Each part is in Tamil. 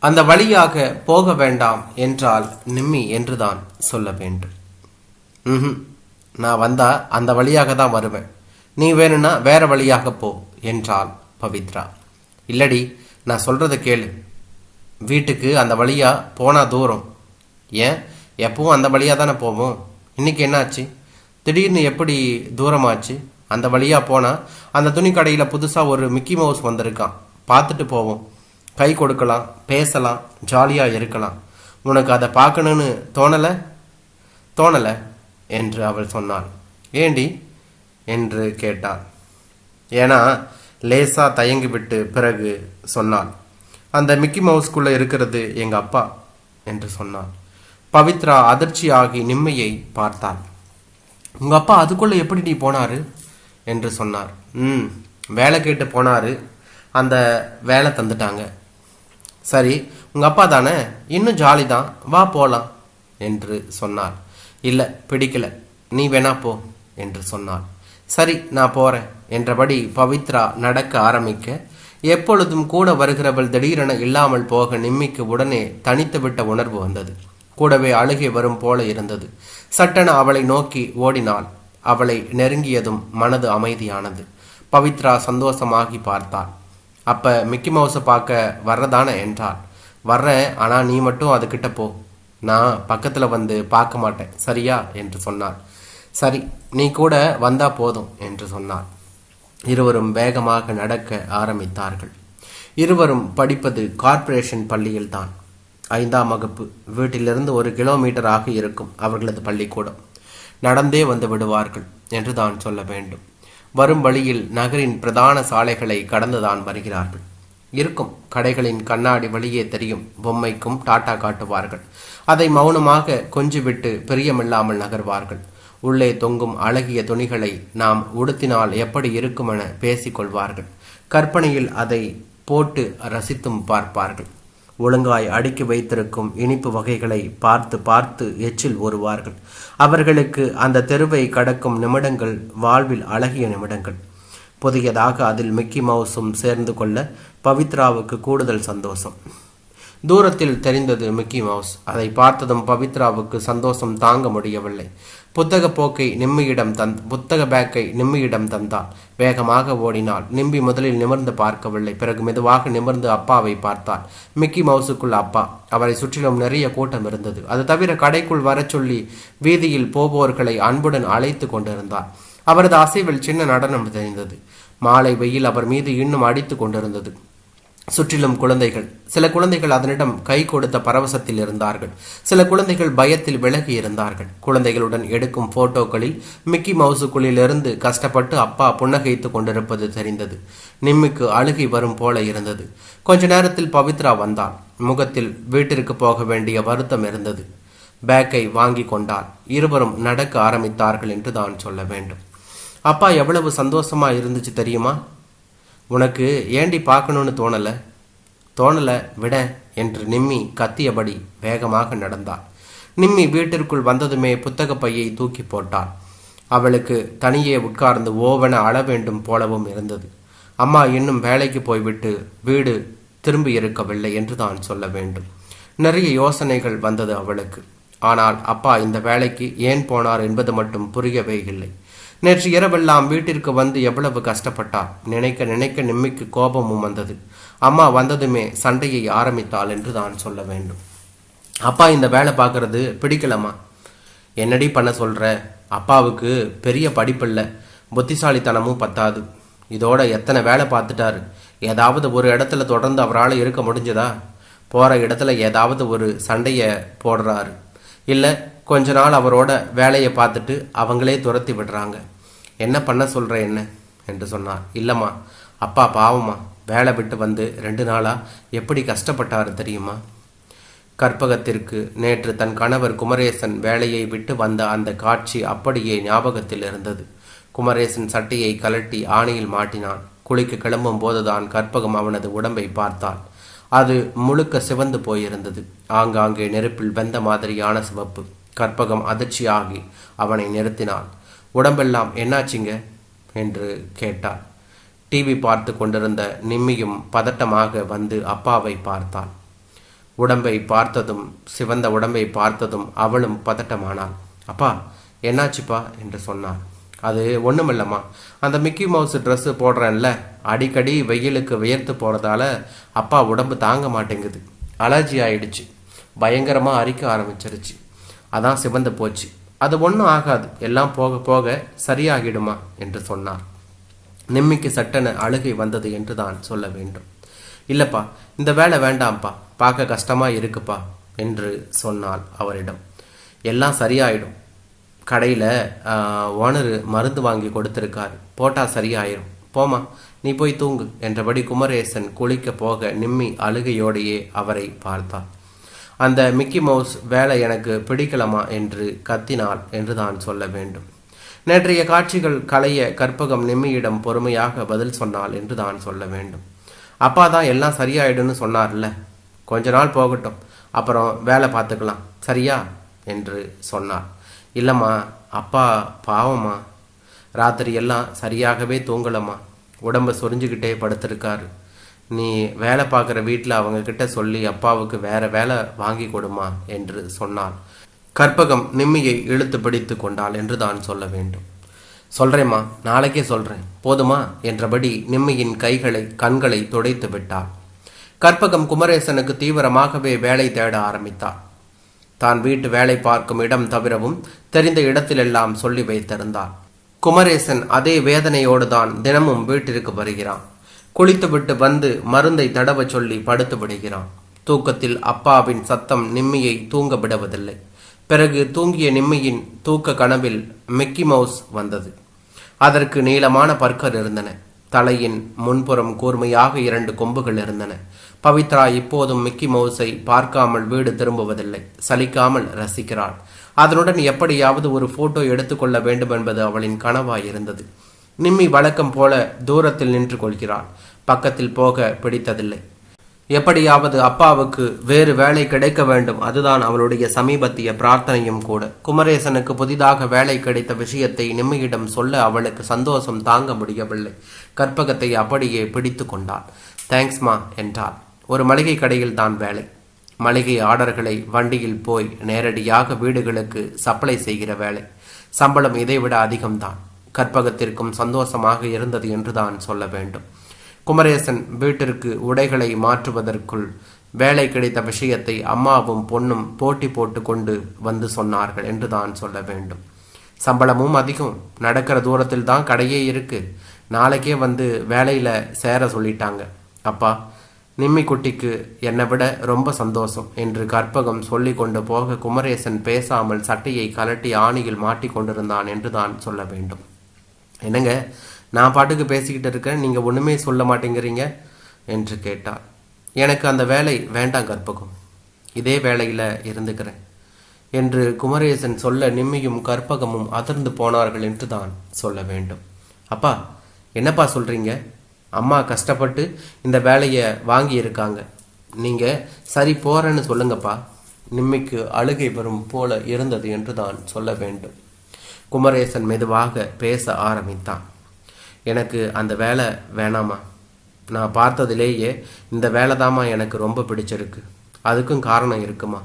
அந்த வழியாக போக வேண்டாம் என்றால் நிம்மி என்றுதான் சொல்ல வேண்டும். நான் வந்தா அந்த வழியாக தான் வருவேன், நீ வேணும்னா வேற வழியாக போ என்றாள் பவித்ரா. இல்லடி, நான் சொல்றத கேளு. வீட்டுக்கு அந்த வழியா போனா தூரம். ஏன், எப்பவும் அந்த வழியா தானே போவோம். இன்னைக்கு என்னாச்சு, திடீர்னு எப்படி தூரமாச்சு? அந்த வழியா போனா அந்த துணி கடையில் புதுசாக ஒரு மிக்கி மவுஸ் வந்திருக்கான், பார்த்துட்டு போவோம். கை கொடுக்கலாம், பேசலாம், ஜாலியாக இருக்கலாம். உனக்கு அதை பார்க்கணுன்னு தோணலை என்று அவள் சொன்னாள். ஏண்டி என்று கேட்டாள். ஏன்னா லேசா தயங்கி விட்டு பிறகு சொன்னாள், அந்த மிக்கி மவுஸ்குள்ள இருக்கிறது எங்க அப்பா என்று சொன்னாள். பவித்ரா அதிர்ச்சியாகி நிம்மியை பார்த்தாள். உங்க அப்பா அதுக்குள்ள எப்படி நீ போனாரு என்று சொன்னார். வேலை கேட்டு போனாரு, அந்த வேலை தந்துட்டாங்க. சரி, உங்க அப்பா தானே, இன்னும் ஜாலி தான், வா போலாம் என்று சொன்னார். இல்லை, பிடிக்கல, நீ வேணா போ என்று சொன்னாள். சரி, நான் போறேன் என்றபடி பவித்ரா நடக்க ஆரம்பிக்க, எப்பொழுதும் கூட வருகிறவள் திடீரென இல்லாமல் போக நிம்மிக்கு உடனே தனித்து விட்ட உணர்வு வந்தது. கூடவே அழுகை வரும் போல இருந்தது. சட்டென அவளை நோக்கி ஓடினாள். அவளை நெருங்கியதும் மனது அமைதியானது. பவித்ரா சந்தோஷமாகி பார்த்தாள். அப்ப மிக்கி மவுஸை பார்க்க வர்றதானே என்றாள். வர்றேன், ஆனா நீ மட்டும் அதுகிட்ட போ, நான் பக்கத்துல வந்து பார்க்க மாட்டேன், சரியா என்று சொன்னாள். சரி, நீ கூட வந்தா போதும் என்று சொன்னாள். இருவரும் வேகமாக நடக்க ஆரம்பித்தார்கள். இருவரும் படிப்பது கார்ப்பரேஷன் பள்ளியில்தான். 5ஆம் வகுப்பு. வீட்டிலிருந்து 1 கிலோமீட்டராக இருக்கும் அவர்களது பள்ளிக்கூடம். நடந்தே வந்து விடுவார்கள் என்று தான் சொல்ல வேண்டும். வரும் வழியில் நகரின் பிரதான சாலைகளை கடந்துதான் வருகிறார்கள். இருக்கும் கடைகளின் கண்ணாடி வழியே தெரியும். பொம்மைக்கும் டாட்டா காட்டுவார்கள். அதை மௌனமாக கொஞ்சிவிட்டு பிரியமில்லாமல் நகர்வார்கள். உள்ளே தொங்கும் அழகிய துணிகளை நாம் உடுத்தினால் எப்படி இருக்கும் என பேசிக்கொள்வார்கள். கற்பனையில் அதை போட்டு ரசித்தும் பார்ப்பார்கள். ஒழுங்காய் அடுக்கி வைத்திருக்கும் இனிப்பு வகைகளை பார்த்து பார்த்து எச்சில் ஊறுவார்கள். அவர்களுக்கு அந்த தெருவை கடக்கும் நிமிடங்கள் வாழ்வில் அழகிய நிமிடங்கள். புதியதாக அதில் மிக்கி மவுஸும் சேர்ந்து கொள்ள பவித்ராவுக்கு கூடுதல் சந்தோஷம். தூரத்தில் தெரிந்தது மிக்கி மவுஸ். அதை பார்த்ததும் பவித்ராவுக்கு சந்தோஷம் தாங்க முடியவில்லை. புத்தக பேக்கை நிம்மியிடம் தந்தாள். வேகமாக ஓடினாள். நிம்பி முதலில் நிமிர்ந்து பார்க்கவில்லை. பிறகு மெதுவாக நிமிர்ந்து அப்பாவை பார்த்தாள். மிக்கி மவுஸுக்குள் அப்பா. அவரை சுற்றிலும் நிறைய கூட்டம் இருந்தது. அது தவிர கடைக்குள் வர சொல்லி வீதியில் போபவர்களை அன்புடன் அழைத்து கொண்டிருந்தார். அவரது அசைவில் சின்ன நடனம் தெரிந்தது. மாலை வெயில் அவர் மீது இன்னும் அடித்து கொண்டிருந்தது. சுற்றிலும் குழந்தைகள். சில குழந்தைகள் அதனிடம் கை கொடுத்த பரவசத்தில் இருந்தார்கள். சில குழந்தைகள் பயத்தில் விலகி இருந்தார்கள். குழந்தைகளுடன் எடுக்கும் போட்டோக்களில் மிக்கி மவுஸுக்குள்ளிலிருந்து கஷ்டப்பட்டு அப்பா புன்னகைத்து கொண்டிருப்பது தெரிந்தது. நிம்மிக்கு அழுகை வரும் போல இருந்தது. கொஞ்ச நேரத்தில் பவித்ரா வந்தாள். முகத்தில் வீட்டிற்கு போக வேண்டிய வருத்தம் இருந்தது. பேக்கை வாங்கி கொண்டாள். இருவரும் நடக்க ஆரம்பித்தார்கள் என்று தான் சொல்ல வேண்டும். அப்பா எவ்வளவு சந்தோஷமா இருந்துச்சு தெரியுமா? உனக்கு ஏண்டி பார்க்கணும்னு தோணலை விட என்று நிம்மி கத்தியபடி வேகமாக நடந்தாள். நிம்மி வீட்டிற்குள் வந்ததுமே புத்தக பையை தூக்கி போட்டாள். அவளுக்கு தனியே உட்கார்ந்து ஓவென அழ வேண்டும் போலவும் இருந்தது. அம்மா இன்னும் வேலைக்கு போய்விட்டு வீடு திரும்பி இருக்கவில்லை என்று தான் சொல்ல வேண்டும். நிறைய யோசனைகள் வந்தது அவளுக்கு. ஆனால் அப்பா இந்த வேலைக்கு ஏன் போனார் என்பது மட்டும் புரியவே இல்லை. நேற்று இரவெல்லாம் வீட்டிற்கு வந்து எவ்வளவு கஷ்டப்பட்டார். நினைக்க நினைக்க நிம்மிக்கு கோபமும் வந்தது. அம்மா வந்ததுமே சண்டையை ஆரம்பித்தாள் என்று தான் சொல்ல வேண்டும். அப்பா இந்த வேலை பார்க்கறது பிடிக்கலம்மா. என்னடி பண்ண சொல்ற? அப்பாவுக்கு பெரிய படிப்பில்லை, புத்திசாலித்தனமும் பத்தாது. இதோட எத்தனை வேலை பார்த்துட்டாரு. ஏதாவது ஒரு இடத்துல தொடர்ந்து அவரால் இருக்க முடிஞ்சதா? போகிற இடத்துல ஏதாவது ஒரு சண்டையை போடுறாரு. இல்லை, கொஞ்ச நாள் அவரோட வேலையை பார்த்துட்டு அவங்களே துரத்தி விடுறாங்க. என்ன பண்ண சொல்கிற என்ன என்று சொன்னார். இல்லைம்மா, அப்பா பாவம்மா, வேலை விட்டு வந்து 2 நாளாக எப்படி கஷ்டப்பட்டாரு தெரியுமா? கற்பகத்திற்கு நேற்று தன் கணவர் குமரேசன் வேலையை விட்டு வந்த அந்த காட்சி அப்படியே ஞாபகத்தில் இருந்தது. குமரேசன் சட்டையை கலட்டி ஆணியில் மாட்டினான். குளிக்க கிளம்பும் போதுதான் கற்பகம் அவனது உடம்பை பார்த்தாள். அது முழுக்க சிவந்து போயிருந்தது. ஆங்காங்கே நெருப்பில் வெந்த மாதிரியான சிவப்பு. கற்பகம் அதிர்ச்சியாகி அவனை நிறுத்தினாள். உடம்பெல்லாம் என்னாச்சிங்க என்று கேட்டாள். டிவி பார்த்து கொண்டிருந்த நிம்மியும் பதட்டமாக வந்து அப்பாவை பார்த்தாள். உடம்பை பார்த்ததும் சிவந்த உடம்பை பார்த்ததும் அவளும் பதட்டமானாள். அப்பா என்னாச்சுப்பா என்று சொன்னார். அது ஒன்றுமில்லம்மா, அந்த மிக்கி மவுஸ் ட்ரெஸ்ஸு போடுறேன்ல, அடிக்கடி வெயிலுக்கு வியர்த்து போகிறதால அப்பா உடம்பு தாங்க மாட்டேங்குது. அலர்ஜி ஆயிடுச்சு, பயங்கரமாக அரிக்க ஆரம்பிச்சிருச்சு, அதான் சிவந்து போச்சு. அது ஒன்றும் ஆகாது, எல்லாம் போக போக சரியாகிடுமா என்று சொன்னார். நிம்மிக்கு சட்டென அழுகை வந்தது என்று தான் சொல்ல வேண்டும். இல்லைப்பா, இந்த வேலை வேண்டாம்ப்பா, பார்க்க கஷ்டமாக இருக்குப்பா என்று சொன்னால் அவரிடம். எல்லாம் சரியாயிடும், கடையில் ஓனர் மருந்து வாங்கி கொடுத்துருக்காரு, போட்டால் சரியாயிரும், போமா நீ போய் தூங்கு என்றபடி குமரேசன் குளிக்க போக நிம்மி அழுகையோடையே அவரை பார்த்தார். அந்த மிக்கி மவுஸ் வேலை எனக்கு பிடிக்கலமா என்று கத்தினாள் என்று தான் சொல்ல வேண்டும். நேற்றைய காட்சிகள் களைய கற்பகம் நிம்மியிடம் பொறுமையாக பதில் சொன்னாள் என்று தான் சொல்ல வேண்டும். அப்பா தான் எல்லாம் சரியாயிடுன்னு சொன்னார்ல, கொஞ்ச நாள் போகட்டும், அப்புறம் வேலை பார்த்துக்கலாம் சரியா என்று சொன்னார். இல்லைம்மா, அப்பா பாவம்மா, ராத்திரி எல்லாம் சரியாகவே தூங்கலம்மா, உடம்பை சொரிஞ்சுக்கிட்டே படுத்திருக்காரு. நீ வேலை பார்க்குற வீட்டில் அவங்கக்கிட்ட சொல்லி அப்பாவுக்கு வேற வேலை வாங்கி கொடுமா என்று சொன்னாள். கற்பகம் நிம்மியை இழுத்து பிடித்து கொண்டாள் என்று தான் சொல்ல வேண்டும். சொல்கிறேம்மா, நாளைக்கே சொல்கிறேன், போதுமா என்றபடி நிம்மியின் கைகளை கண்களை துடைத்து விட்டாள். கற்பகம் குமரேசனுக்கு தீவிரமாகவே வேலை தேட ஆரம்பித்தாள். தான் வீட்டு வேலை பார்க்கும் இடம் தவிரவும் தெரிந்த இடத்திலெல்லாம் சொல்லி வைத்திருந்தாள். குமரேசன் அதே வேதனையோடு தான் தினமும் வீட்டிற்கு வருகிறான். குளித்துவிட்டு வந்து மருந்தை தடவ சொல்லி படுத்து விடுகிறான். தூக்கத்தில் அப்பாவின் சத்தம் நிம்மியை தூங்க விடுவதில்லை. பிறகு தூங்கிய நிம்மியின் தூக்க கனவில் மிக்கி மவுஸ் வந்தது. அதற்கு நீளமான பற்கள் இருந்தன. தலையின் முன்புறம் கூர்மையாக 2 கொம்புகள் இருந்தன. பவித்ரா இப்போதும் மிக்கி மவுஸை பார்க்காமல் வீடு திரும்புவதில்லை. சலிக்காமல் ரசிக்கிறாள். அதனுடன் எப்படியாவது ஒரு போட்டோ எடுத்துக்கொள்ள வேண்டும் என்பது அவளின் கனவாய் இருந்தது. நிம்மி வழக்கம் போல தூரத்தில் நின்று கொள்கிறாள். பக்கத்தில் போக பிடித்ததில்லை. எப்படியாவது அப்பாவுக்கு வேறு வேலை கிடைக்க வேண்டும், அதுதான் அவளுடைய சமீபத்திய பிரார்த்தனையும் கூட. குமரேசனுக்கு புதிதாக வேலை கிடைத்த விஷயத்தை நிம்மியிடம் சொல்ல அவளுக்கு சந்தோஷம் தாங்க முடியவில்லை. கற்பகத்தை அப்படியே பிடித்து கொண்டாள். தேங்க்ஸ்மா என்றாள். ஒரு மளிகை கடையில் தான் வேலை. மளிகை ஆர்டர்களை வண்டியில் போய் நேரடியாக வீடுகளுக்கு சப்ளை செய்கிற வேலை. சம்பளம் இதைவிட அதிகம்தான். கற்பகத்திற்கும் சந்தோஷமாக இருந்தது என்று தான் சொல்ல வேண்டும். குமரேசன் வீட்டிற்கு உடைகளை மாற்றுவதற்குள் வேலை கிடைத்த விஷயத்தை அம்மாவும் பொண்ணும் போட்டி போட்டு கொண்டு வந்து சொன்னார்கள் என்று தான் சொல்ல வேண்டும். சம்பளமும் அதிகம், நடக்கிற தூரத்தில் தான் கடையே இருக்கு, நாளைக்கே வந்து வேலையில் சேர சொல்லிட்டாங்க. அப்பா, நிம்மி குட்டிக்கு என்னை விட ரொம்ப சந்தோஷம் என்று கற்பகம் சொல்லி கொண்டு போக குமரேசன் பேசாமல் சட்டையை கலட்டி ஆணியில் மாட்டி கொண்டிருந்தான் என்று தான் சொல்ல வேண்டும். என்னங்க, நான் பாட்டுக்கு பேசிக்கிட்டு இருக்கேன், நீங்கள் ஒன்றுமே சொல்ல மாட்டேங்கிறீங்க என்று கேட்டார். எனக்கு அந்த வேலை வேண்டாம் கற்பகம், இதே வேலையில் இருந்துக்கிறேன் என்று குமரேசன் சொல்ல நிம்மியும் கற்பகமும் அதிர்ந்து போனார்கள் என்று தான் சொல்ல வேண்டும். அப்பா, என்னப்பா சொல்கிறீங்க? அம்மா கஷ்டப்பட்டு இந்த வேலையை வாங்கியிருக்காங்க, நீங்கள் சரி போகிறேன்னு சொல்லுங்கப்பா. நிம்மிக்கு அழுகை வரும் போல இருந்தது என்று தான் சொல்ல வேண்டும். குமரேசன் மெதுவாக பேச ஆரம்பித்தான். எனக்கு அந்த வேலை வேணாமா, நான் பார்த்ததிலேயே இந்த வேலை தாம்மா எனக்கு ரொம்ப பிடிச்சிருக்கு. அதுக்கும் காரணம் இருக்குமா,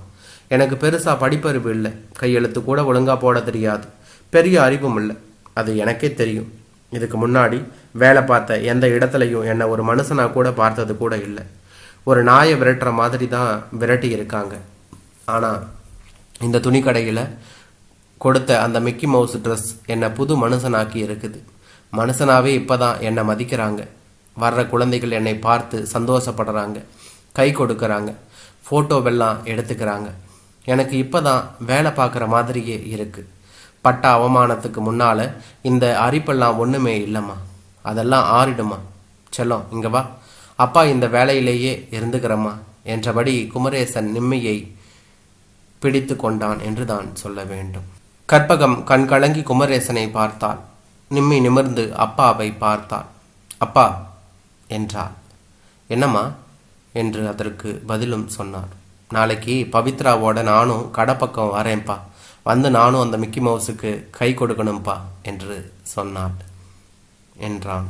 எனக்கு பெருசாக படிப்பறிவு இல்லை, கையெழுத்து கூட ஒழுங்காக போட தெரியாது, பெரிய அறிவும் இல்லை, அது எனக்கே தெரியும். இதுக்கு முன்னாடி வேலை பார்த்த எந்த இடத்துலையும் என்னை ஒரு மனுஷனாக கூட பார்த்தது கூட இல்லை. ஒரு நாயை விரட்டுற மாதிரி தான் விரட்டி இருக்காங்க. ஆனால் இந்த துணி கடையில் கொடுத்த அந்த மிக்கி மவுஸ் ட்ரெஸ் என்னை புது மனுஷனாக்கி இருக்குது. மனுஷனாவே இப்போ தான் என்னை மதிக்கிறாங்க. வர்ற குழந்தைகள் என்னை பார்த்து சந்தோஷப்படுறாங்க, கை கொடுக்குறாங்க, ஃபோட்டோவெல்லாம் எடுத்துக்கிறாங்க. எனக்கு இப்போ தான் வேலை பார்க்குற மாதிரியே இருக்குது. பட்ட அவமானத்துக்கு முன்னால் இந்த அரிப்பெல்லாம் ஒன்றுமே இல்லைம்மா, அதெல்லாம் ஆறிடுமா. செல்லம், இங்கே வா, அப்பா இந்த வேலையிலேயே இருந்துக்கிறம்மா என்றபடி குமரேசன் நிம்மியை பிடித்து கொண்டான் என்று தான் சொல்ல வேண்டும். கற்பகம் கண் கலங்கி குமரேசனை பார்த்தாள். நிம்மி நிமிர்ந்து அப்பாவை பார்த்தாள். அப்பா என்றாள். என்னம்மா என்று அதற்கு பதிலும் சொன்னார். நாளைக்கு பவித்ராவோட நானும் கடை பக்கம் வரேன்ப்பா, வந்து நானும் அந்த மிக்கி மவுஸுக்கு கை கொடுக்கணும்ப்பா என்று சொன்னாள் என்றான்.